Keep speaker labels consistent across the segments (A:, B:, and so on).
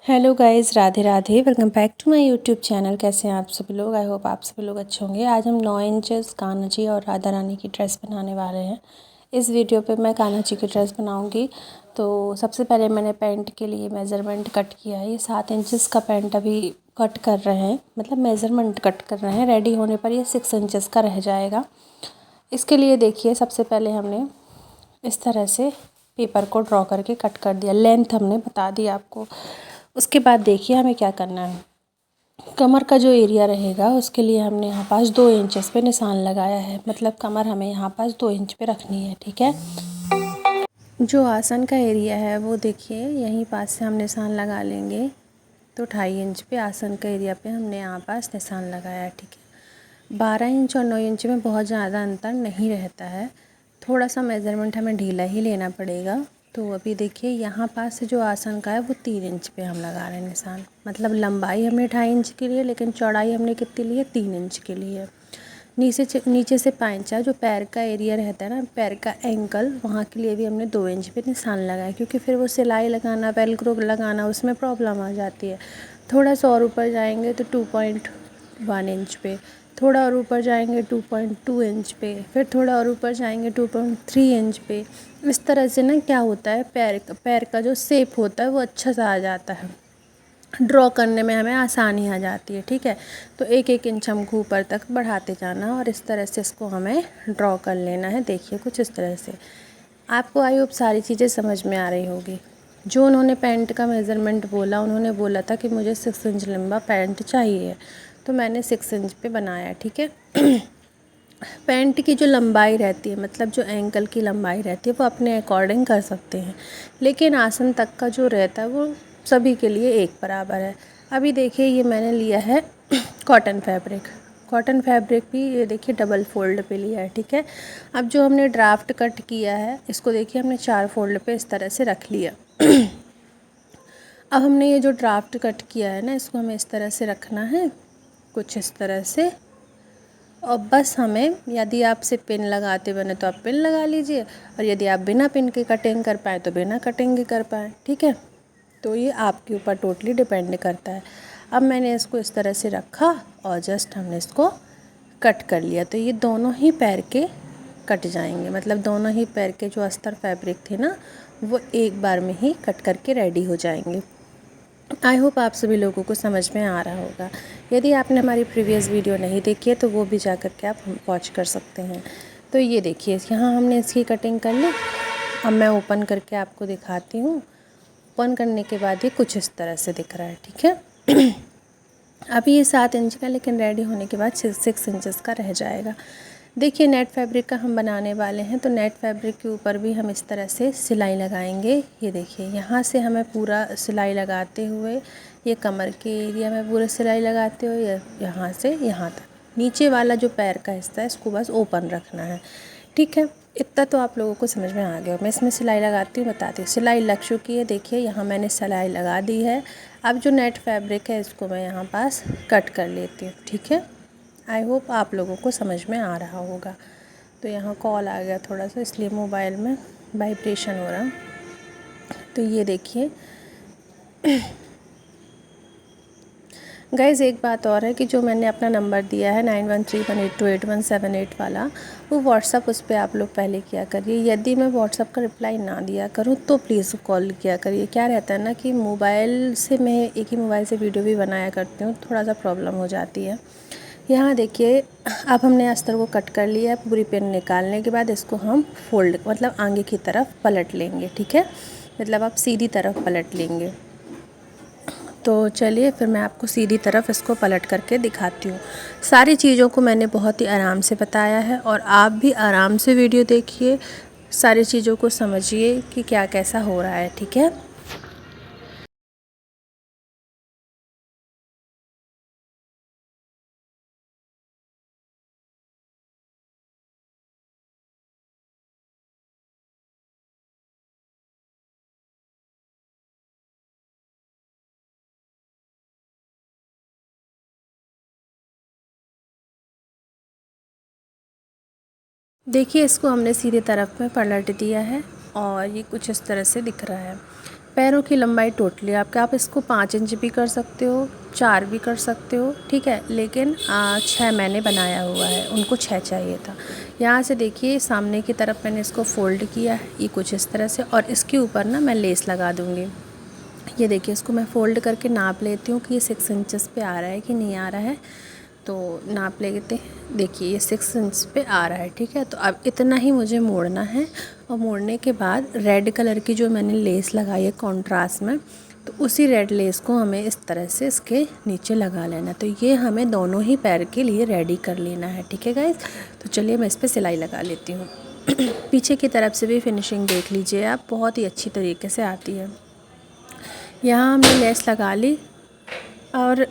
A: Hello guys, Radhe Radhe. Welcome back to my YouTube channel. कैसे हैं आप सभी लोग? आई होप आप सभी लोग अच्छे होंगे। आज हम 9 इंचेस कान्हा जी और राधा रानी की ड्रेस बनाने वाले हैं। इस वीडियो पे मैं कान्हा जी की ड्रेस बनाऊंगी। तो सबसे पहले मैंने पैंट के लिए मेज़रमेंट कट किया है। ये 7 इंचेस का पैंट अभी कट कर रहे हैं, मतलब मेज़रमेंट कट कर रहे हैं। रेडी होने पर ये 6 इंचेस का रह जाएगा। इसके लिए देखिए, सबसे पहले हमने इस तरह से पेपर को ड्रॉ करके कट कर दिया। लेंथ हमने बता दी आपको। उसके बाद देखिए हमें क्या करना है। कमर का जो एरिया रहेगा उसके लिए हमने यहाँ पास 2 इंचेस पे निशान लगाया है, मतलब कमर हमें यहाँ पास 2 इंच पे रखनी है। ठीक है। जो आसन का एरिया है वो देखिए यहीं पास से हम निशान लगा लेंगे। तो 2.5 इंच पे आसन का एरिया पे हमने यहाँ पास निशान लगाया है। ठीक है। 12 इंच और 9 इंच में बहुत ज़्यादा अंतर नहीं रहता है। थोड़ा सा मेज़रमेंट हमें ढीला ही लेना पड़ेगा। तो अभी देखिए यहाँ पास से जो आसन का है वो 3 इंच पे हम लगा रहे हैं निशान। मतलब लंबाई हमने 2.5 इंच की ली है, लेकिन चौड़ाई हमने कितनी ली है? 3 इंच की ली है। नीचे से पाँचा जो पैर का एरिया रहता है ना, पैर का एंकल, वहाँ के लिए भी हमने 2 इंच पे निशान लगाया, क्योंकि फिर वो सिलाई लगाना, वेलक्रो लगाना, उसमें प्रॉब्लम आ जाती है। थोड़ा सा और ऊपर जाएंगे तो 2.1 इंच पे, थोड़ा और ऊपर जाएंगे 2.2 इंच पे, फिर थोड़ा और ऊपर जाएंगे 2.3 इंच पे। इस तरह से ना क्या होता है, पैर का जो शेप होता है वो अच्छा सा आ जाता है। ड्रॉ करने में हमें आसानी आ जाती है। ठीक है। तो 1-1 इंच हमको ऊपर तक बढ़ाते जाना और इस तरह से इसको हमें ड्रॉ कर लेना है। देखिए कुछ इस तरह से। आपको आई होप सारी चीज़ें समझ में आ रही होगी। जो उन्होंने पैंट का मेज़रमेंट बोला, उन्होंने बोला था कि मुझे 6 इंच लंबा पैंट चाहिए, तो मैंने 6 इंच पे बनाया। ठीक है। पैंट की जो लंबाई रहती है, मतलब जो एंकल की लंबाई रहती है, वो अपने अकॉर्डिंग कर सकते हैं, लेकिन आसन तक का जो रहता है वो सभी के लिए एक बराबर है। अभी देखिए ये मैंने लिया है कॉटन फैब्रिक। कॉटन फैब्रिक भी ये देखिए डबल फोल्ड पे लिया है। ठीक है। अब जो हमने ड्राफ्ट कट किया है इसको देखिए हमने 4 फोल्ड पे इस तरह से रख लिया। अब हमने ये जो ड्राफ्ट कट किया है ना, इसको हमें इस तरह से रखना है, कुछ इस तरह से। और बस हमें, यदि आपसे पिन लगाते बने तो आप पिन लगा लीजिए, और यदि आप बिना पिन के कटिंग कर पाएँ तो बिना कटिंग के कर पाएँ। ठीक है। तो ये आपके ऊपर टोटली डिपेंड करता है। अब मैंने इसको इस तरह से रखा और जस्ट हमने इसको कट कर लिया। तो ये दोनों ही पैर के कट जाएंगे, मतलब दोनों ही पैर के जो अस्तर फैब्रिक थे ना, वो एक बार में ही कट करके रेडी हो जाएंगे। आई होप आप सभी लोगों को समझ में आ रहा होगा। यदि आपने हमारी प्रीवियस वीडियो नहीं देखी है तो वो भी जा कर के आप वॉच कर सकते हैं। तो ये देखिए यहाँ हमने इसकी कटिंग कर ली। अब मैं ओपन करके आपको दिखाती हूँ। ओपन करने के बाद ये कुछ इस तरह से दिख रहा है। ठीक है। अभी ये 7 इंच का, लेकिन रेडी होने के बाद 6 इंचेस का रह जाएगा। देखिए नेट फैब्रिक का हम बनाने वाले हैं, तो नेट फैब्रिक के ऊपर भी हम इस तरह से सिलाई लगाएंगे। ये देखिए यहाँ से हमें पूरा सिलाई लगाते हुए, ये कमर के एरिया में पूरा सिलाई लगाते हुए यहाँ से यहाँ तक नीचे वाला जो पैर का हिस्सा है इसको बस ओपन रखना है। ठीक है। इतना तो आप लोगों को समझ में आ गया। मैं इसमें सिलाई लगाती हूँ, बताती हूँ। सिलाई लग चुकी है, देखिए यहाँ मैंने सिलाई लगा दी है। अब जो नेट फैब्रिक है इसको मैं यहाँ पास कट कर लेती हूँ। ठीक है। आई होप आप लोगों को समझ में आ रहा होगा। तो यहाँ कॉल आ गया थोड़ा सा, इसलिए मोबाइल में वाइब्रेशन हो रहा। तो ये देखिए गाइज़, एक बात और है कि जो मैंने अपना नंबर दिया है 9131828178 वाला, वो व्हाट्सअप, उस पर आप लोग पहले किया करिए। यदि मैं व्हाट्सअप का रिप्लाई ना दिया करूँ तो प्लीज़ कॉल किया करिए। क्या रहता है ना कि मोबाइल से, मैं एक ही मोबाइल से वीडियो भी बनाया करती हूँ, थोड़ा सा प्रॉब्लम हो जाती है। यहाँ देखिए अब हमने अस्तर को कट कर लिया है। पूरी पिन निकालने के बाद इसको हम फोल्ड, मतलब आगे की तरफ पलट लेंगे। ठीक है। मतलब आप सीधी तरफ पलट लेंगे। तो चलिए फिर मैं आपको सीधी तरफ इसको पलट करके दिखाती हूँ। सारी चीज़ों को मैंने बहुत ही आराम से बताया है, और आप भी आराम से वीडियो देखिए, सारी चीज़ों को समझिए कि क्या कैसा हो रहा है। ठीक है। देखिए इसको हमने सीधी तरफ में पलट दिया है और ये कुछ इस तरह से दिख रहा है। पैरों की लंबाई टोटली आपके, आप इसको 5 इंच भी कर सकते हो, 4 भी कर सकते हो, ठीक है। लेकिन 6 मैंने बनाया हुआ है, उनको 6 चाहिए था। यहाँ से देखिए सामने की तरफ मैंने इसको फ़ोल्ड किया है, ये कुछ इस तरह से, और इसके ऊपर ना मैं लेस लगा दूँगी। ये देखिए इसको मैं फ़ोल्ड करके नाप लेती हूँ कि ये 6 इंचेस पे आ रहा है कि नहीं आ रहा है। तो नाप लेते हैं, देखिए ये 6 इंच पे आ रहा है, ठीक है। तो अब इतना ही मुझे मोड़ना है, और मोड़ने के बाद रेड कलर की जो मैंने लेस लगाई है कॉन्ट्रास्ट में, तो उसी रेड लेस को हमें इस तरह से इसके नीचे लगा लेना। तो ये हमें दोनों ही पैर के लिए रेडी कर लेना है, ठीक है गाइस। तो चलिए मैं इस पर सिलाई लगा लेती हूँ। पीछे की तरफ से भी फिनिशिंग देख लीजिए आप, बहुत ही अच्छी तरीके से आती है। यहाँ हमने लेस लगा ली, और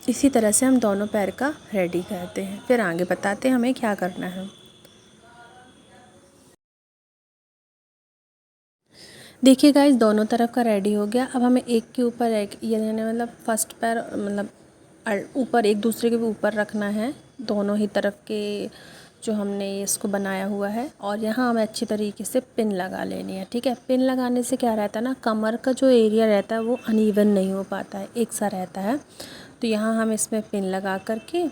A: इसी तरह से हम दोनों पैर का रेडी करते हैं। फिर आगे बताते हैं हमें क्या करना है। देखिए गाइस दोनों तरफ का रेडी हो गया। अब हमें एक के ऊपर एक, ये मतलब फर्स्ट पैर मतलब ऊपर एक दूसरे के ऊपर रखना है, दोनों ही तरफ के जो हमने इसको बनाया हुआ है। और यहाँ हमें अच्छी तरीके से पिन लगा लेनी है, ठीक है। पिन लगाने से क्या रहता है ना, कमर का जो एरिया रहता है वो अनइवन नहीं हो पाता है, एक सा रहता है। तो यहाँ हम इसमें पिन लगा करके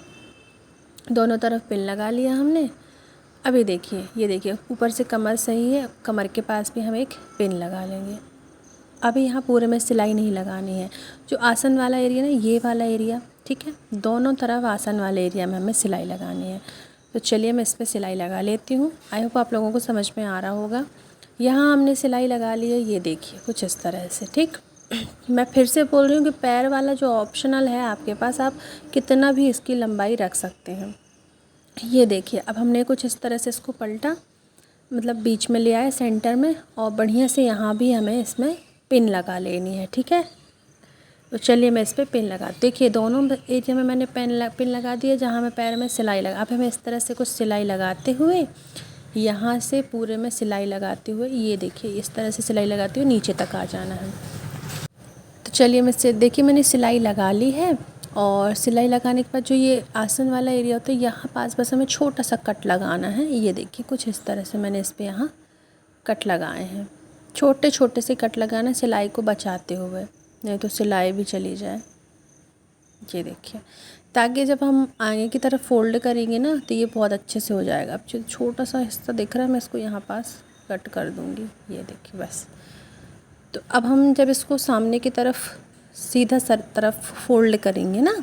A: दोनों तरफ पिन लगा लिया हमने। अभी देखिए, ये देखिए ऊपर से कमर सही है, कमर के पास भी हम एक पिन लगा लेंगे। अभी यहाँ पूरे में सिलाई नहीं लगानी है, जो आसन वाला एरिया ना, ये वाला एरिया, ठीक है, दोनों तरफ आसन वाले एरिया में हमें सिलाई लगानी है। तो चलिए मैं इस पर सिलाई लगा लेती हूँ। आई होप आप लोगों को समझ में आ रहा होगा। यहाँ हमने सिलाई लगा ली है, ये देखिए कुछ इस तरह से, ठीक। मैं फिर से बोल रही हूँ कि पैर वाला जो ऑप्शनल है आपके पास, आप कितना भी इसकी लंबाई रख सकते हैं। ये देखिए अब हमने कुछ इस तरह से इसको पलटा, मतलब बीच में ले आए सेंटर में, और बढ़िया से यहाँ भी हमें इसमें पिन लगा लेनी है, ठीक है। तो चलिए मैं इस पर पिन लगा, देखिए दोनों एरिया में मैंने पिन लगा दिया जहाँ मैं पैर में सिलाई लगा। अब हमें इस तरह से कुछ सिलाई लगाते हुए, यहाँ से पूरे में सिलाई लगाते हुए, ये देखिए इस तरह से सिलाई लगाते हुए नीचे तक आ जाना है। तो चलिए मैं से देखिए मैंने सिलाई लगा ली है, और सिलाई लगाने के बाद जो ये आसन वाला एरिया होता है, यहाँ पास बस हमें छोटा सा कट लगाना है। ये देखिए कुछ इस तरह से मैंने इस पर यहाँ कट लगाए हैं, छोटे छोटे से कट लगाना सिलाई को बचाते हुए, नहीं तो सिलाई भी चली जाए। ये देखिए, ताकि जब हम आगे की तरफ फोल्ड करेंगे ना, तो ये बहुत अच्छे से हो जाएगा। अब जो छोटा सा हिस्सा दिख रहा है, मैं इसको यहाँ पास कट कर दूँगी, ये देखिए बस। तो अब हम जब इसको सामने की तरफ सीधा सर तरफ फोल्ड करेंगे ना,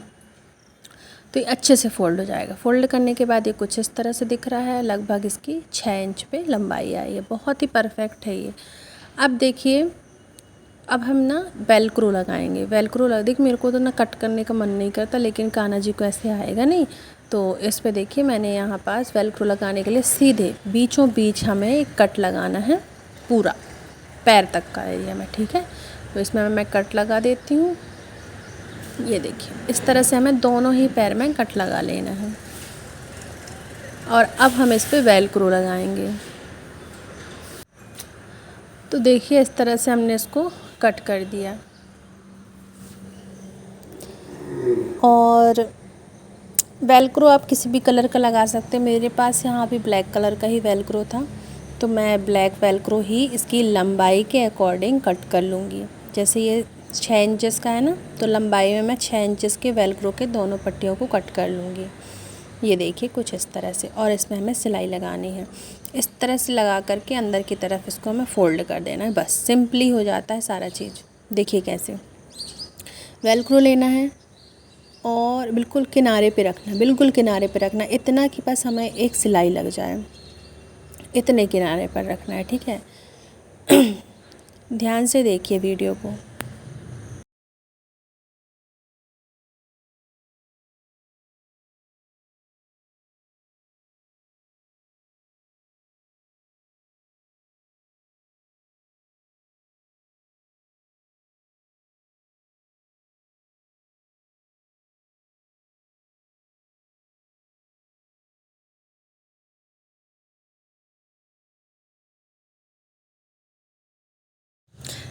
A: तो ये अच्छे से फ़ोल्ड हो जाएगा। फ़ोल्ड करने के बाद ये कुछ इस तरह से दिख रहा है, लगभग इसकी 6 इंच पे लंबाई आई है, बहुत ही परफेक्ट है ये। अब देखिए, अब हम ना वेलक्रो लगाएंगे। वेलक्रो देखिए मेरे को तो ना कट करने का मन नहीं करता, लेकिन कान्हा जी को ऐसे आएगा नहीं, तो इस पे देखिए मैंने यहाँ पास वेलक्रो लगाने के लिए सीधे बीचों बीच हमें एक कट लगाना है, पूरा पैर तक का एरिया में, ठीक है। तो इसमें मैं कट लगा देती हूँ। ये देखिए इस तरह से हमें दोनों ही पैर में कट लगा लेना है, और अब हम इस पे वेलक्रो लगाएंगे। तो देखिए इस तरह से हमने इसको कट कर दिया, और वेलक्रो आप किसी भी कलर का लगा सकते हैं। मेरे पास यहाँ अभी ब्लैक कलर का ही वेलक्रो था, तो मैं ब्लैक वेलक्रो ही इसकी लंबाई के अकॉर्डिंग कट कर लूँगी। जैसे ये 6 इंचेस का है ना, तो लंबाई में मैं 6 इंचेस के वेलक्रो के दोनों पट्टियों को कट कर लूँगी। ये देखिए कुछ इस तरह से, और इसमें हमें सिलाई लगानी है। इस तरह से लगा करके अंदर की तरफ इसको हमें फ़ोल्ड कर देना है, बस सिंपली हो जाता है सारा चीज़। देखिए कैसे वेलक्रो लेना है, और बिल्कुल किनारे पे रखना है, बिल्कुल किनारे पे रखना है, इतना कि बस हमें एक सिलाई लग जाए, इतने किनारे पर रखना है, ठीक है। ध्यान से देखिए वीडियो को।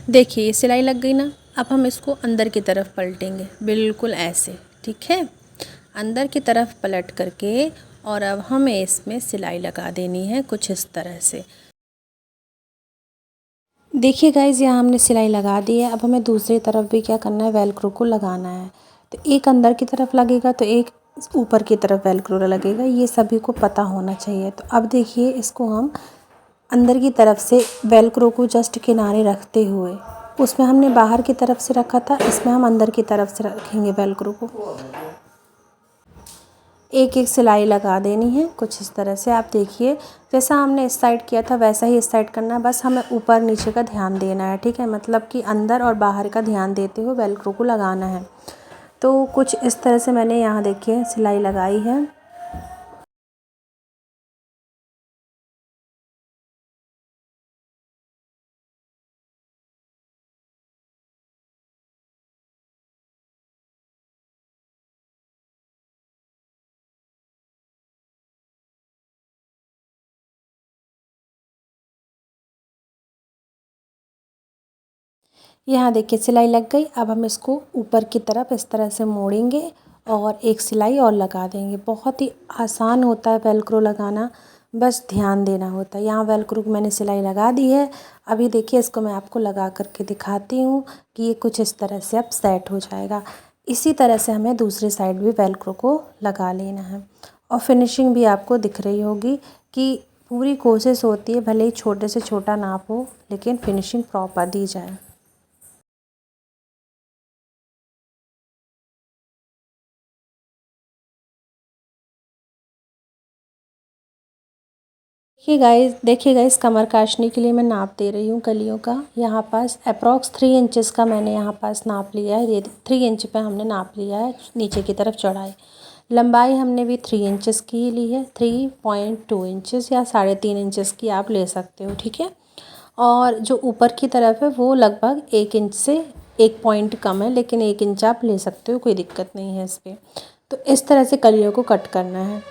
A: देखिए ये सिलाई लग गई ना, अब हम इसको अंदर की तरफ पलटेंगे, बिल्कुल ऐसे, ठीक है। अंदर की तरफ पलट करके, और अब हमें इसमें सिलाई लगा देनी है कुछ इस तरह से। देखिए गाइज़, यहाँ हमने सिलाई लगा दी है। अब हमें दूसरी तरफ भी क्या करना है, वेलक्रो को लगाना है। तो एक अंदर की तरफ लगेगा तो एक ऊपर की तरफ वेलक्रो लगेगा, ये सभी को पता होना चाहिए। तो अब देखिए, इसको हम अंदर की तरफ से वेलक्रो को जस्ट किनारे रखते हुए, उसमें हमने बाहर की तरफ से रखा था, इसमें हम अंदर की तरफ से रखेंगे वेलक्रो को। एक एक सिलाई लगा देनी है कुछ इस तरह से। आप देखिए, जैसा हमने इस साइड किया था वैसा ही इस साइड करना है, बस हमें ऊपर नीचे का ध्यान देना है, ठीक है। मतलब कि अंदर और बाहर का ध्यान देते हुए वेलक्रो को लगाना है। तो कुछ इस तरह से मैंने यहाँ देखिए सिलाई लगाई है। यहाँ देखिए सिलाई लग गई। अब हम इसको ऊपर की तरफ इस तरह से मोड़ेंगे और एक सिलाई और लगा देंगे। बहुत ही आसान होता है वेलक्रो लगाना, बस ध्यान देना होता है। यहाँ वेलक्रो को मैंने सिलाई लगा दी है। अभी देखिए, इसको मैं आपको लगा करके दिखाती हूँ कि ये कुछ इस तरह से अब सेट हो जाएगा। इसी तरह से हमें दूसरी साइड भी वेलक्रो को लगा लेना है। और फिनिशिंग भी आपको दिख रही होगी कि पूरी कोशिश होती है, भले ही छोटे से छोटा नाप हो, लेकिन फिनिशिंग प्रॉपर दी जाए। देखिए गाइस, कमर काटने के लिए मैं नाप दे रही हूँ कलियों का। यहाँ पास अप्रॉक्स 3 इंचेस का मैंने यहाँ पास नाप लिया है। ये 3 इंच पे हमने नाप लिया है नीचे की तरफ चौड़ाई। लंबाई हमने भी 3 इंचेस की ही ली है, 3.2 इंचेस या 3.5 इंचेस की आप ले सकते हो, ठीक है। और जो ऊपर की तरफ है वो लगभग 1 इंच से 1 पॉइंट कम है, लेकिन 1 इंच आप ले सकते हो, कोई दिक्कत नहीं है इस पर। तो इस तरह से कलियों को कट करना है।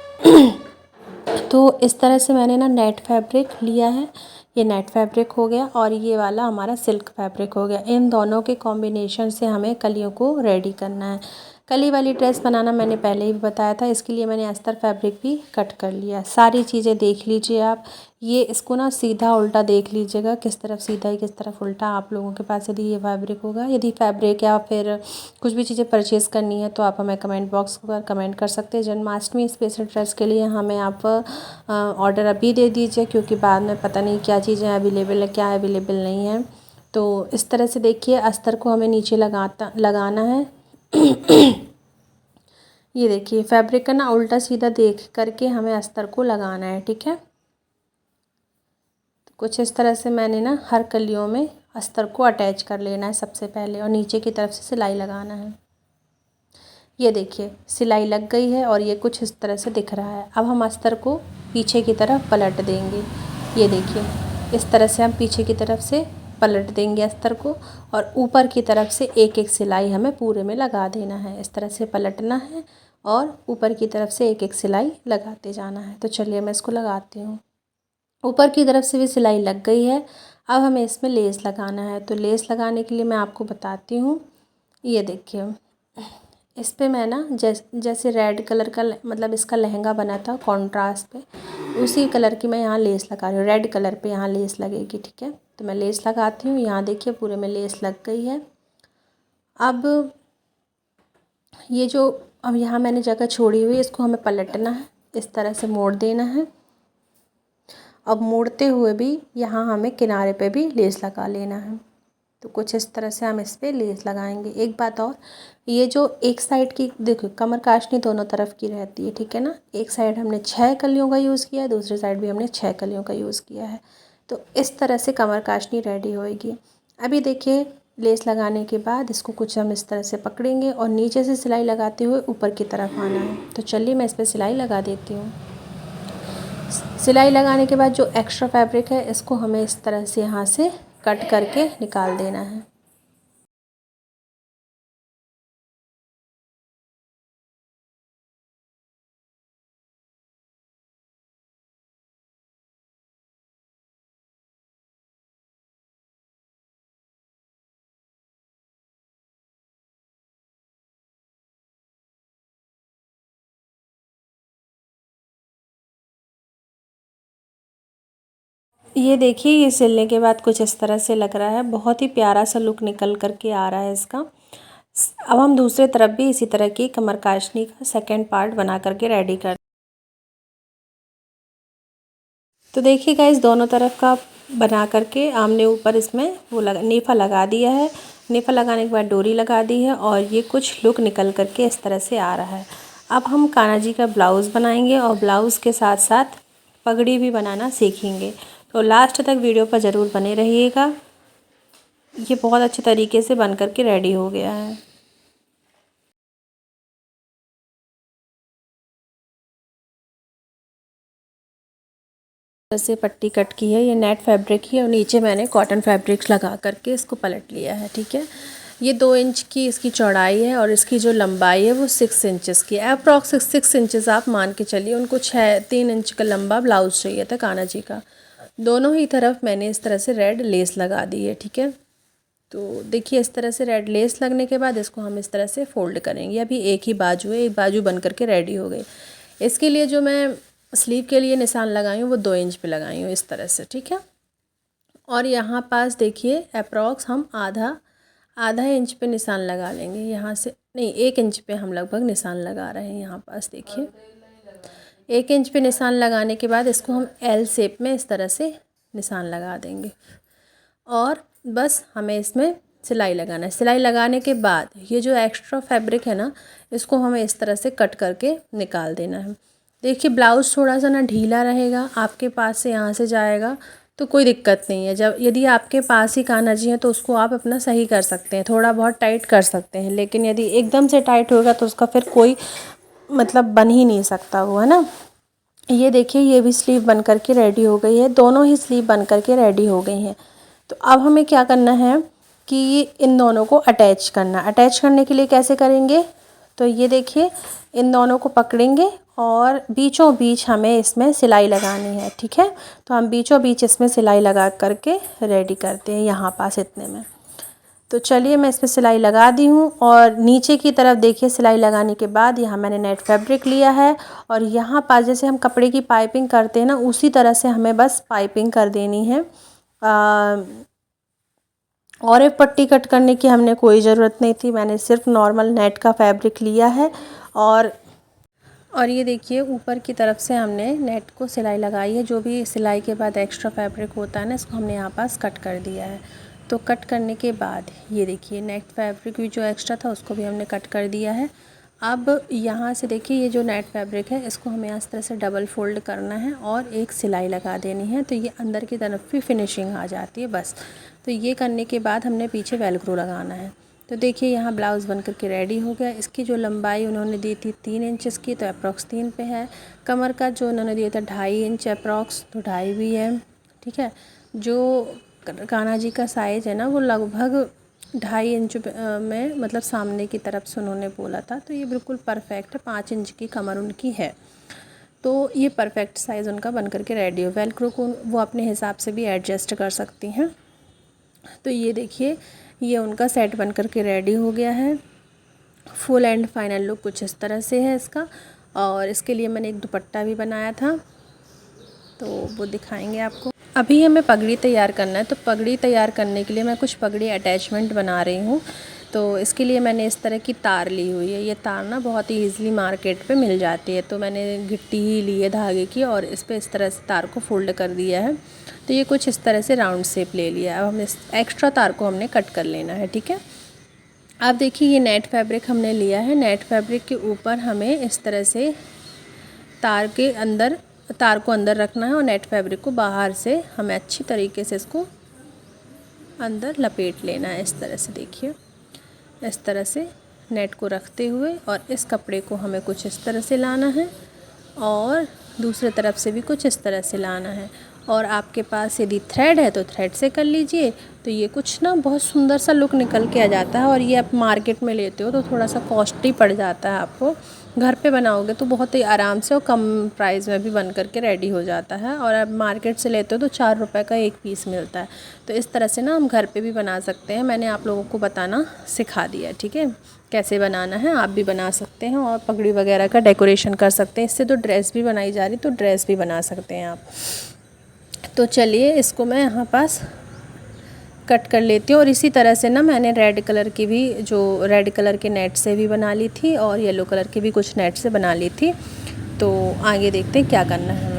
A: तो इस तरह से मैंने ना नेट फैब्रिक लिया है। ये नेट फैब्रिक हो गया और ये वाला हमारा सिल्क फैब्रिक हो गया। इन दोनों के कॉम्बिनेशन से हमें कलियों को रेडी करना है। कली वाली ड्रेस बनाना मैंने पहले ही बताया था, इसके लिए मैंने अस्तर फैब्रिक भी कट कर लिया। सारी चीज़ें देख लीजिए आप। ये इसको ना सीधा उल्टा देख लीजिएगा, किस तरफ सीधा है किस तरफ उल्टा। आप लोगों के पास यदि ये फैब्रिक होगा, यदि फैब्रिक या फिर कुछ भी चीज़ें परचेज़ करनी है तो आप हमें कमेंट बॉक्स पर कमेंट कर सकते हैं। जन्माष्टमी स्पेशल ड्रेस के लिए हमें आप ऑर्डर अभी दे दीजिए, क्योंकि बाद में पता नहीं क्या चीज़ें अवेलेबल है क्या अवेलेबल नहीं है। तो इस तरह से देखिए, अस्तर को हमें नीचे लगाना है। ये देखिए, फैब्रिक का ना उल्टा सीधा देख करके हमें अस्तर को लगाना है, ठीक है। तो कुछ इस तरह से मैंने ना हर कलियों में अस्तर को अटैच कर लेना है सबसे पहले, और नीचे की तरफ से सिलाई लगाना है। ये देखिए, सिलाई लग गई है और ये कुछ इस तरह से दिख रहा है। अब हम अस्तर को पीछे की तरफ पलट देंगे। ये देखिए, इस तरह से हम पीछे की तरफ से पलट देंगे अस्तर को, और ऊपर की तरफ से एक एक सिलाई हमें पूरे में लगा देना है। इस तरह से पलटना है और ऊपर की तरफ से एक एक सिलाई लगाते जाना है। तो चलिए मैं इसको लगाती हूँ। ऊपर की तरफ से भी सिलाई लग गई है। अब हमें इसमें लेस लगाना है। तो लेस लगाने के लिए मैं आपको बताती हूँ। ये देखिए, इस पे मैं ना जैसे रेड कलर का मतलब इसका लहंगा बना था कॉन्ट्रास्ट पे, उसी कलर की मैं यहाँ लेस लगा रही हूँ। रेड कलर पे यहाँ लेस लगेगी, ठीक है। तो मैं लेस लगाती हूँ। यहाँ देखिए, पूरे में लेस लग गई है। अब ये जो अब यहाँ मैंने जगह छोड़ी हुई है, इसको हमें पलटना है, इस तरह से मोड़ देना है। अब मोड़ते हुए भी यहाँ हमें किनारे पे भी लेस लगा लेना है। तो कुछ इस तरह से हम इस पर लेस लगाएंगे। एक बात और, ये जो एक साइड की देखो, कमर काशनी दोनों तरफ की रहती है, ठीक है ना। एक साइड हमने 6 कलियों का यूज़ किया है, दूसरी साइड भी हमने 6 कलियों का यूज़ किया है। तो इस तरह से कमर काशनी रेडी होएगी। अभी देखिए, लेस लगाने के बाद इसको कुछ हम इस तरह से पकड़ेंगे और नीचे से सिलाई लगाते हुए ऊपर की तरफ आना है। तो चलिए मैं इस पर सिलाई लगा देती हूँ। सिलाई लगाने के बाद जो एक्स्ट्रा फैब्रिक है, इसको हमें इस तरह से यहाँ से कट करके निकाल देना है। ये देखिए, ये सिलने के बाद कुछ इस तरह से लग रहा है। बहुत ही प्यारा सा लुक निकल कर के आ रहा है इसका। अब हम दूसरे तरफ भी इसी तरह की कमर काशनी का सेकंड पार्ट बना करके रेडी कर। तो देखिए गाइस, दोनों तरफ का बना करके हमने ऊपर इसमें वो नेफा लगा दिया है। नेफा लगाने के बाद डोरी लगा दी है और ये कुछ लुक निकल करके इस तरह से आ रहा है। अब हम कान्हा जी का ब्लाउज़ बनाएंगे और ब्लाउज़ के साथ साथ पगड़ी भी बनाना सीखेंगे। तो लास्ट तक वीडियो पर ज़रूर बने रहिएगा। ये बहुत अच्छे तरीके से बन करके रेडी हो गया है। से पट्टी कट की है, ये नेट फैब्रिक ही है और नीचे मैंने कॉटन फैब्रिक्स लगा करके इसको पलट लिया है। ठीक है, ये 2 इंच की इसकी चौड़ाई है और इसकी जो लंबाई है वो 6 इंचेस की है। अप्रॉक्स 6 इंचेस आप मान के चलिए। उनको 3 इंच का लंबा ब्लाउज चाहिए था कान्हा जी का। दोनों ही तरफ मैंने इस तरह से रेड लेस लगा दी है। ठीक है, तो देखिए इस तरह से रेड लेस लगने के बाद इसको हम इस तरह से फोल्ड करेंगे। अभी एक ही बाजू है, एक बाजू बन करके रेडी हो गई। इसके लिए जो मैं स्लीव के लिए निशान लगाई हूँ वो 2 इंच पे लगाई हूँ इस तरह से। ठीक है, और यहाँ पास देखिए अप्रॉक्स हम आधा इंच पे निशान लगा लेंगे। यहाँ से नहीं, 1 इंच पे हम लगभग निशान लगा रहे हैं। यहाँ पास देखिए 1 इंच पे निशान लगाने के बाद इसको हम एल शेप में इस तरह से निशान लगा देंगे और बस हमें इसमें सिलाई लगाना है। सिलाई लगाने के बाद ये जो एक्स्ट्रा फैब्रिक है ना, इसको हमें इस तरह से कट करके निकाल देना है। देखिए ब्लाउज़ थोड़ा सा ना ढीला रहेगा, आपके पास से यहाँ से जाएगा तो कोई दिक्कत नहीं है। जब यदि आपके पास ही कान्हा जी हैं तो उसको आप अपना सही कर सकते हैं, थोड़ा बहुत टाइट कर सकते हैं। लेकिन यदि एकदम से टाइट होगा तो उसका फिर कोई मतलब बन ही नहीं सकता वो, है ना। ये देखिए, ये भी स्लीव बन करके रेडी हो गई है। दोनों ही स्लीव बन करके रेडी हो गई हैं। तो अब हमें क्या करना है कि इन दोनों को अटैच करना। अटैच करने के लिए कैसे करेंगे, तो ये देखिए इन दोनों को पकड़ेंगे और बीचों बीच हमें इसमें सिलाई लगानी है। ठीक है, तो हम बीचों बीच इसमें सिलाई लगा करके रेडी करते हैं यहाँ पास इतने में। तो चलिए मैं इसमें सिलाई लगा दी हूँ और नीचे की तरफ देखिए सिलाई लगाने के बाद यहाँ मैंने नेट फैब्रिक लिया है और यहाँ पास जैसे हम कपड़े की पाइपिंग करते हैं ना, उसी तरह से हमें बस पाइपिंग कर देनी है। और एक पट्टी कट करने की हमने कोई ज़रूरत नहीं थी। मैंने सिर्फ नॉर्मल नेट का फैब्रिक लिया है और ये देखिए ऊपर की तरफ से हमने नेट को सिलाई लगाई है। जो भी सिलाई के बाद एक्स्ट्रा फैब्रिक होता है ना, इसको हमने यहाँ पास कट कर दिया है। तो कट करने के बाद ये देखिए नेट फैब्रिक भी जो एक्स्ट्रा था उसको भी हमने कट कर दिया है। अब यहाँ से देखिए ये जो नेट फैब्रिक है इसको हमें इस तरह से डबल फोल्ड करना है और एक सिलाई लगा देनी है। तो ये अंदर की तरफ भी फिनिशिंग आ जाती है बस। तो ये करने के बाद हमने पीछे वेलक्रो लगाना है। तो देखिए यहाँ ब्लाउज़ बन करके रेडी हो गया। इसकी जो लंबाई उन्होंने दी थी 3 इंचेस की, तो अप्रॉक्स 3 पे है। कमर का जो उन्होंने दिया था 2.5 इंच अप्रॉक्स, तो 2.5 भी है। ठीक है, जो कान्हा जी का साइज़ है ना वो लगभग 2.5 इंच में, मतलब सामने की तरफ से उन्होंने बोला था। तो ये बिल्कुल परफेक्ट है। 5 इंच की कमर उनकी है, तो ये परफेक्ट साइज़ उनका बन करके रेडी हो। वेलक्रो को वो अपने हिसाब से भी एडजस्ट कर सकती हैं। तो ये देखिए ये उनका सेट बन करके रेडी हो गया है। फुल एंड फाइनल लुक कुछ इस तरह से है इसका। और इसके लिए मैंने एक दुपट्टा भी बनाया था, तो वो दिखाएंगे आपको। अभी हमें पगड़ी तैयार करना है, तो पगड़ी तैयार करने के लिए मैं कुछ पगड़ी अटैचमेंट बना रही हूँ। तो इसके लिए मैंने इस तरह की तार ली हुई है। ये तार ना बहुत ही ईज़िली मार्केट पे मिल जाती है। तो मैंने गिट्टी ही ली है धागे की और इस पर इस तरह से तार को फोल्ड कर दिया है। तो ये कुछ इस तरह से राउंड शेप ले लिया है। अब हम इस एक्स्ट्रा तार को हमने कट कर लेना है। ठीक है, अब देखिए ये नेट फैब्रिक हमने लिया है। नेट फैब्रिक के ऊपर हमें इस तरह से तार को अंदर रखना है और नेट फैब्रिक को बाहर से हमें अच्छी तरीके से इसको अंदर लपेट लेना है। इस तरह से देखिए, इस तरह से नेट को रखते हुए और इस कपड़े को हमें कुछ इस तरह से लाना है और दूसरे तरफ से भी कुछ इस तरह से लाना है। और आपके पास यदि थ्रेड है तो थ्रेड से कर लीजिए। तो ये कुछ ना बहुत सुंदर सा लुक निकल के आ जाता है। और ये आप मार्केट में लेते हो तो थोड़ा सा कॉस्टली पड़ जाता है आपको। घर पे बनाओगे तो बहुत ही आराम से और कम प्राइस में भी बन करके रेडी हो जाता है। और आप मार्केट से लेते हो तो 4 रुपये का एक पीस मिलता है। तो इस तरह से ना हम घर पे भी बना सकते हैं। मैंने आप लोगों को बताना सिखा दिया, ठीक है, कैसे बनाना है। आप भी बना सकते हैं और पगड़ी वगैरह का डेकोरेशन कर सकते हैं। इससे तो ड्रेस भी बनाई जा रही, तो ड्रेस भी बना सकते हैं आप। तो चलिए इसको मैं यहाँ पास कट कर लेती हूँ। और इसी तरह से ना मैंने रेड कलर की भी, जो रेड कलर के नेट से भी बना ली थी और येलो कलर की भी कुछ नेट से बना ली थी। तो आगे देखते हैं क्या करना है हमें।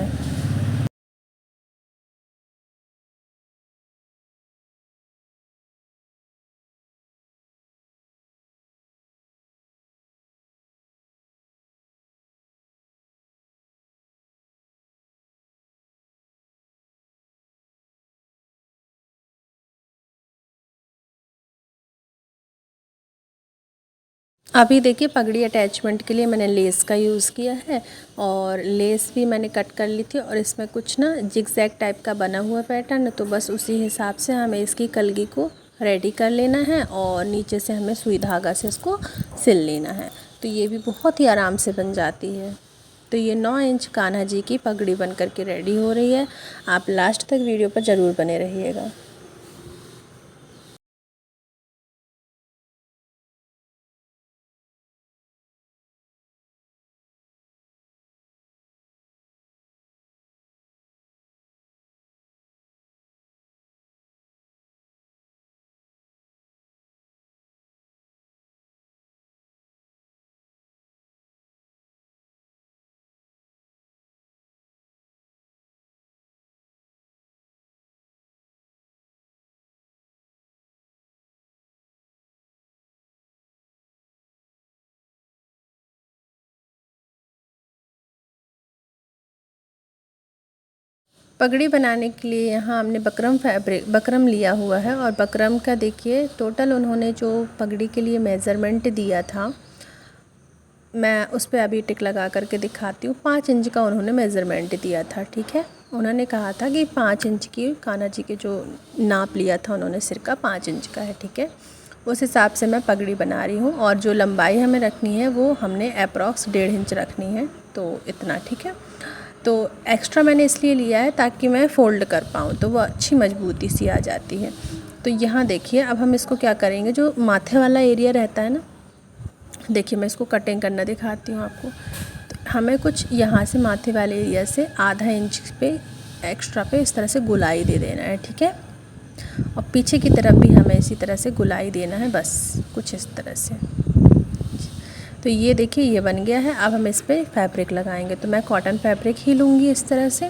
A: अभी देखिए पगड़ी अटैचमेंट के लिए मैंने लेस का यूज़ किया है और लेस भी मैंने कट कर ली थी और इसमें कुछ ना जिगजैग टाइप का बना हुआ पैटर्न, तो बस उसी हिसाब से हमें इसकी कलगी को रेडी कर लेना है और नीचे से हमें सुई धागा से इसको सिल लेना है। तो ये भी बहुत ही आराम से बन जाती है। तो ये 9 इंच कान्हा जी की पगड़ी बन करके रेडी हो रही है। आप लास्ट तक वीडियो पर ज़रूर बने रहिएगा। पगड़ी बनाने के लिए यहाँ हमने बकरम लिया हुआ है और बकरम का देखिए टोटल उन्होंने जो पगड़ी के लिए मेज़रमेंट दिया था, मैं उस पर अभी टिक लगा करके दिखाती हूँ। 5 इंच का उन्होंने मेज़रमेंट दिया था, ठीक है। उन्होंने कहा था कि 5 इंच की कान्हा जी के जो नाप लिया था उन्होंने सिर का 5 इंच का है, ठीक है। उस हिसाब से मैं पगड़ी बना रही हूँ और जो लंबाई हमें रखनी है वो हमने अप्रॉक्स 1.5 इंच रखनी है, तो इतना, ठीक है। तो एक्स्ट्रा मैंने इसलिए लिया है ताकि मैं फ़ोल्ड कर पाऊँ तो वो अच्छी मजबूती सी आ जाती है। तो यहाँ देखिए अब हम इसको क्या करेंगे, जो माथे वाला एरिया रहता है ना, देखिए मैं इसको कटिंग करना दिखाती हूँ आपको। तो हमें कुछ यहाँ से माथे वाले एरिया से आधा इंच पे एक्स्ट्रा पे इस तरह से गुलाई दे देना है, ठीक है। और पीछे की तरफ भी हमें इसी तरह से गुलाई देना है, बस कुछ इस तरह से। तो ये देखिए ये बन गया है। अब हम इस पर फैब्रिक लगाएंगे, तो मैं कॉटन फैब्रिक ही लूँगी इस तरह से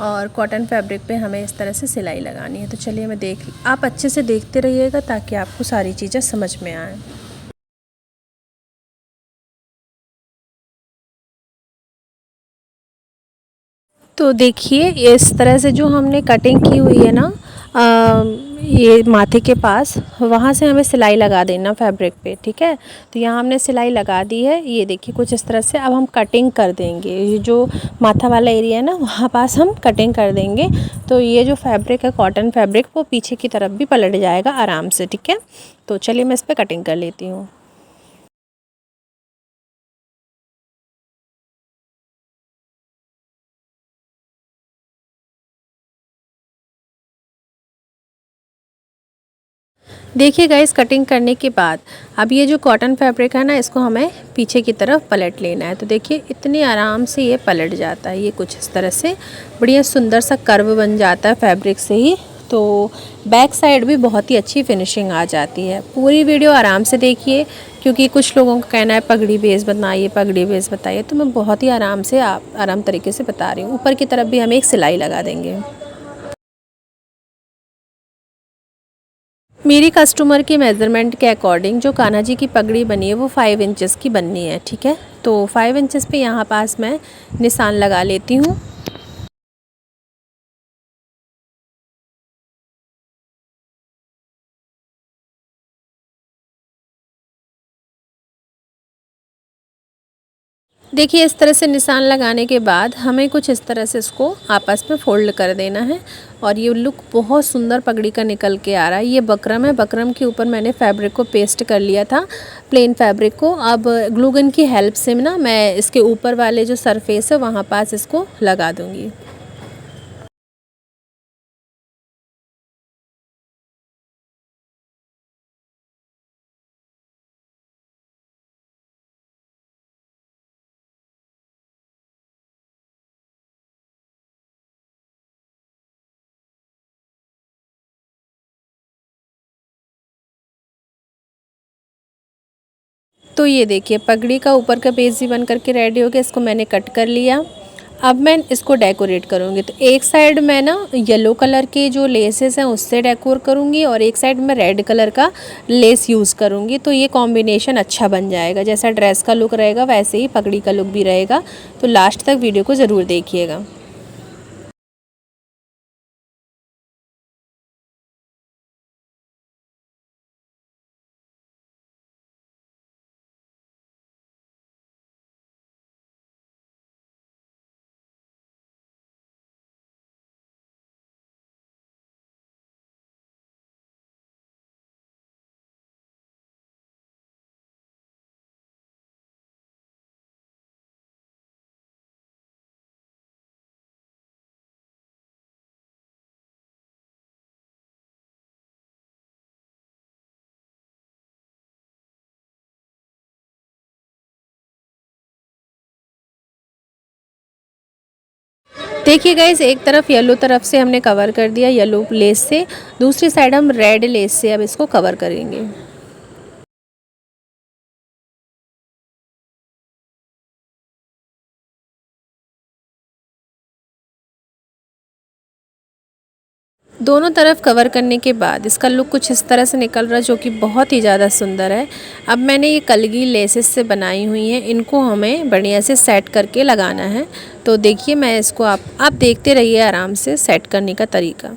A: और कॉटन फैब्रिक पे हमें इस तरह से सिलाई लगानी है। तो चलिए आप अच्छे से देखते रहिएगा ताकि आपको सारी चीज़ें समझ में आएँ। तो देखिए इस तरह से जो हमने कटिंग की हुई है ना, ये माथे के पास, वहाँ से हमें सिलाई लगा देना फैब्रिक पे, ठीक है। तो यहाँ हमने सिलाई लगा दी है, ये देखिए कुछ इस तरह से। अब हम कटिंग कर देंगे, ये जो माथा वाला एरिया है ना वहाँ पास हम कटिंग कर देंगे। तो ये जो फैब्रिक है कॉटन फैब्रिक वो पीछे की तरफ भी पलट जाएगा आराम से, ठीक है। तो चलिए मैं इस पर कटिंग कर लेती हूँ। देखिए गाइस कटिंग करने के बाद अब ये जो कॉटन फैब्रिक है ना, इसको हमें पीछे की तरफ पलट लेना है। तो देखिए इतने आराम से ये पलट जाता है, ये कुछ इस तरह से बढ़िया सुंदर सा कर्व बन जाता है फैब्रिक से ही। तो बैक साइड भी बहुत ही अच्छी फिनिशिंग आ जाती है। पूरी वीडियो आराम से देखिए क्योंकि कुछ लोगों का कहना है पगड़ी बेस बनाइए, पगड़ी बेस बताइए, तो मैं बहुत ही आराम तरीके से बता रही हूँ। ऊपर की तरफ भी हम एक सिलाई लगा देंगे। मेरी कस्टमर के मेज़रमेंट के अकॉर्डिंग जो कान्हा जी की पगड़ी बनी है वो 5 इंचेस की बननी है, ठीक है। तो 5 इंचेस पे यहाँ पास मैं निशान लगा लेती हूँ। देखिए इस तरह से निशान लगाने के बाद हमें कुछ इस तरह से इसको आपस में फ़ोल्ड कर देना है और ये लुक बहुत सुंदर पगड़ी का निकल के आ रहा है। ये बकरम है, बकरम के ऊपर मैंने फैब्रिक को पेस्ट कर लिया था, प्लेन फैब्रिक को। अब ग्लू गन की हेल्प से ना मैं इसके ऊपर वाले जो सरफेस है वहाँ पास इसको लगा दूँगी। तो ये देखिए पगड़ी का ऊपर का बेस भी बन करके रेडी हो गया। इसको मैंने कट कर लिया। अब मैं इसको डेकोरेट करूँगी। तो एक साइड मैं ना येलो कलर के जो लेसेस हैं उससे डेकोर करूँगी और एक साइड में रेड कलर का लेस यूज़ करूँगी। तो ये कॉम्बिनेशन अच्छा बन जाएगा। जैसा ड्रेस का लुक रहेगा वैसे ही पगड़ी का लुक भी रहेगा। तो लास्ट तक वीडियो को ज़रूर देखिएगा। देखिए गाइस, एक तरफ येलो तरफ से हमने कवर कर दिया येलो लेस से, दूसरी साइड हम रेड लेस से अब इसको कवर करेंगे। दोनों तरफ कवर करने के बाद इसका लुक कुछ इस तरह से निकल रहा है, जो कि बहुत ही ज़्यादा सुंदर है। अब मैंने ये कलगी लेसेस से बनाई हुई हैं, इनको हमें बढ़िया से सेट करके लगाना है। तो देखिए मैं इसको आप देखते रहिए आराम से सेट करने का तरीका।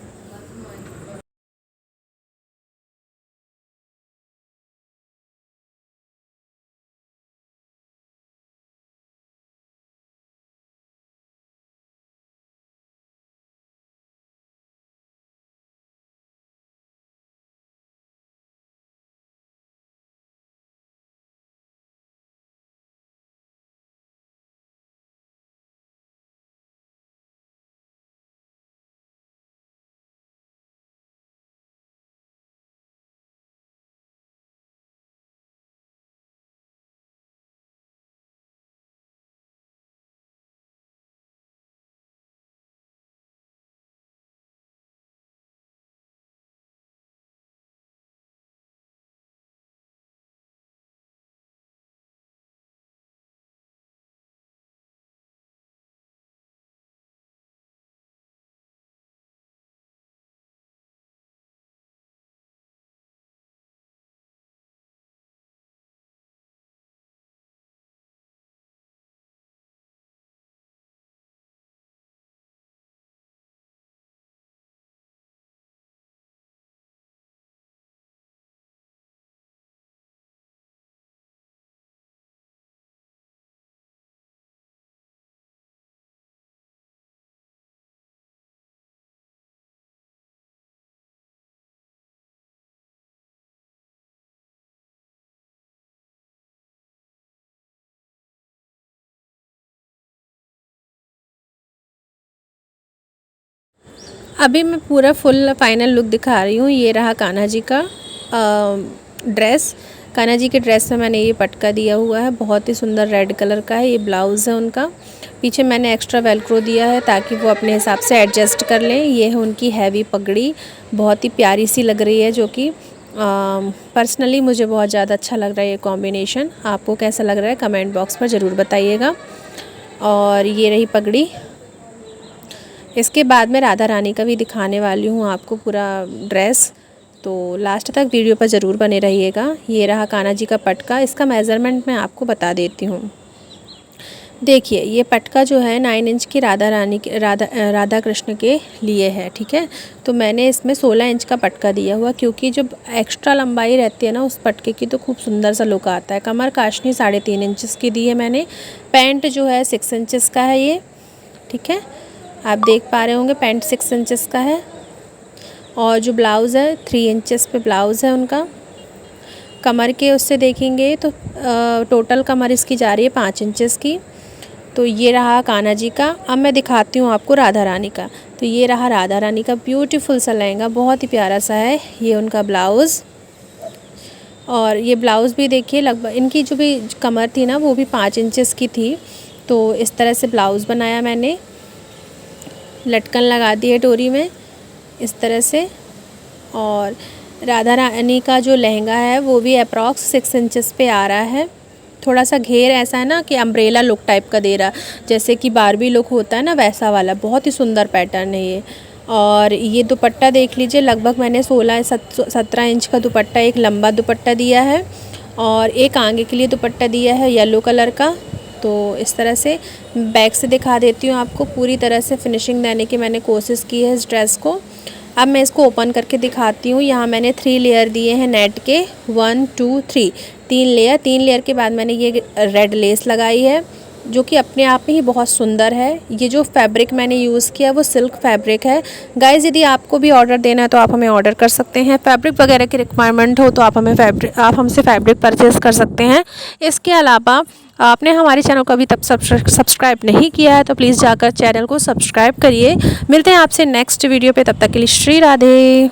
A: अभी मैं पूरा फुल फाइनल लुक दिखा रही हूँ। ये रहा कान्हा जी का ड्रेस। कान्हा जी के ड्रेस में मैंने ये पटका दिया हुआ है, बहुत ही सुंदर रेड कलर का है। ये ब्लाउज़ है उनका। पीछे मैंने एक्स्ट्रा वेलक्रो दिया है ताकि वो अपने हिसाब से एडजस्ट कर लें। ये है उनकी हैवी पगड़ी, बहुत ही प्यारी सी लग रही है, जो कि पर्सनली मुझे बहुत ज़्यादा अच्छा लग रहा है ये कॉम्बिनेशन। आपको कैसा लग रहा है कमेंट बॉक्स पर ज़रूर बताइएगा। और ये रही पगड़ी। इसके बाद मैं राधा रानी का भी दिखाने वाली हूँ आपको पूरा ड्रेस। तो लास्ट तक वीडियो पर ज़रूर बने रहिएगा। ये रहा कान्हा जी का पटका। इसका मेज़रमेंट मैं आपको बता देती हूँ। देखिए ये पटका जो है 9 इंच की राधा रानी के राधा कृष्ण के लिए है, ठीक है। तो मैंने इसमें 16 इंच का पटका दिया हुआ, क्योंकि जब एक्स्ट्रा लंबाई रहती है ना उस पटके की तो खूब सुंदर सा लुक आता है। कमर काशनी 3.5 इंच की दी है मैंने। पैंट जो है 6 इंच का है ये, ठीक है। आप देख पा रहे होंगे पैंट 6 इंच का है। और जो ब्लाउज़ है 3 इंच पे ब्लाउज़ है उनका। कमर के उससे देखेंगे तो टोटल कमर इसकी जा रही है 5 इंच की। तो ये रहा कान्हा जी का। अब मैं दिखाती हूँ आपको राधा रानी का। तो ये रहा राधा रानी का ब्यूटीफुल सा लहंगा, बहुत ही प्यारा सा है। ये उनका ब्लाउज़, और ये ब्लाउज़ भी देखिए लगभग इनकी जो भी कमर थी ना वो भी 5 इंच की थी। तो इस तरह से ब्लाउज़ बनाया मैंने, लटकन लगा दी है डोरी में इस तरह से। और राधा रानी का जो लहंगा है वो भी अप्रॉक्स 6 इंच पे आ रहा है। थोड़ा सा घेर ऐसा है ना कि अम्ब्रेला लुक टाइप का दे रहा, जैसे कि बारबी लुक होता है ना वैसा वाला। बहुत ही सुंदर पैटर्न है ये। और ये दुपट्टा देख लीजिए, लगभग मैंने 16-17 इंच का दुपट्टा, एक लंबा दुपट्टा दिया है और एक आगे के लिए दुपट्टा दिया है येलो कलर का। तो इस तरह से बैक से दिखा देती हूँ आपको। पूरी तरह से फिनिशिंग देने की मैंने कोशिश की है इस ड्रेस को। अब मैं इसको ओपन करके दिखाती हूँ। यहाँ मैंने 3 लेयर दिए हैं नेट के, 1 2 3, 3 लेयर के बाद मैंने ये रेड लेस लगाई है जो कि अपने आप में ही बहुत सुंदर है। ये जो फैब्रिक मैंने यूज़ किया वो सिल्क फैब्रिक है। गाइस यदि आपको भी ऑर्डर देना है तो आप हमें ऑर्डर कर सकते हैं। फैब्रिक वगैरह की रिक्वायरमेंट हो तो आप हमसे फैब्रिक परचेज़ कर सकते हैं। इसके अलावा आपने हमारे चैनल को अभी तक सब्सक्राइब नहीं किया है तो प्लीज़ जाकर चैनल को सब्सक्राइब करिए। मिलते हैं आपसे नेक्स्ट वीडियो पे, तब तक के लिए श्री राधे।